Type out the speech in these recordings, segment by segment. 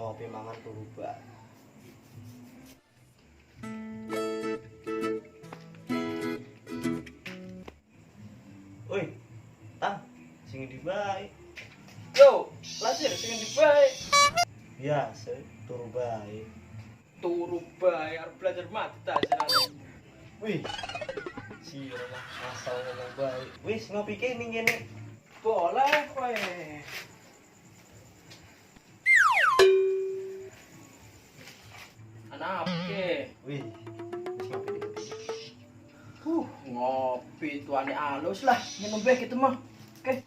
ngopi mangan turu bae. Woi, Tang, sing ndi bae? Yo, lasir sing ndi bae? Biasa, turu bae. Turu bae arep belajar mati ta jenenge. Wih, sira lah asal ngomong bae. Wis ngopi ke ning kene. Boleh kowe. Anak ke? Wih, wis ngopi dikit. Ngopi tuane alus lah, ngombe gitu mah. Oke.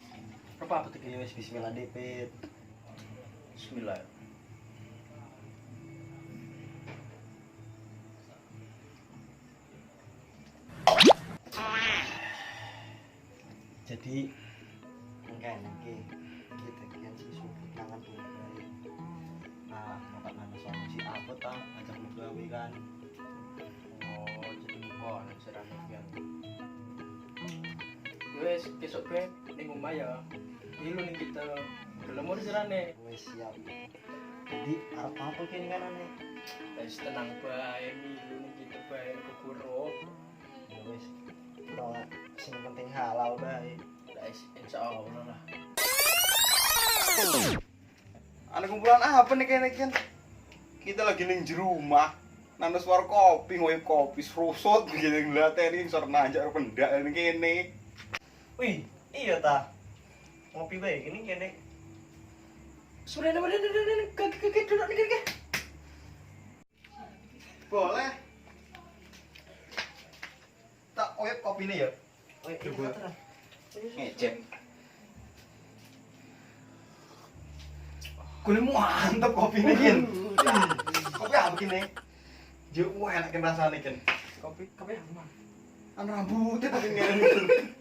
Apa tuh ya wis bismillah dipit. Bismillah. Jadi enggak iki kita kian siswa tangan tuh bae. Nah, bapak nanya sama si apa ta ajak lu gawe kan. Oh, jadi kok nek serane pian. Wes besok be ning omah ya. Ilu ning kita. Belum mau serane. Wis siap. Jadi arep apa kene kanane? Wes tenang bae milu ning kita bae keburu. Ya wis. Kita sing penting halal bae. Wes insyaallah lah. Ada kumpulan apa nih kayaknya kan? Kita lagi ning jero rumah. Nang suara kopi, ngopi kopi serusut begini ngeliatin suara nanjak pendak ini kene. Wih, iya ta. Ngopi bae gini kene. Sudah kaget duduk nih kaget. Boleh. Tak oyek kopi nih ya. Wih, Coba. iya ta. Ngecek. Kulit mantap kopi nih kan. Kopi apa gini? Jauh enak kan rasanya kan. Kopi apa? An rambutnya tapi ngene.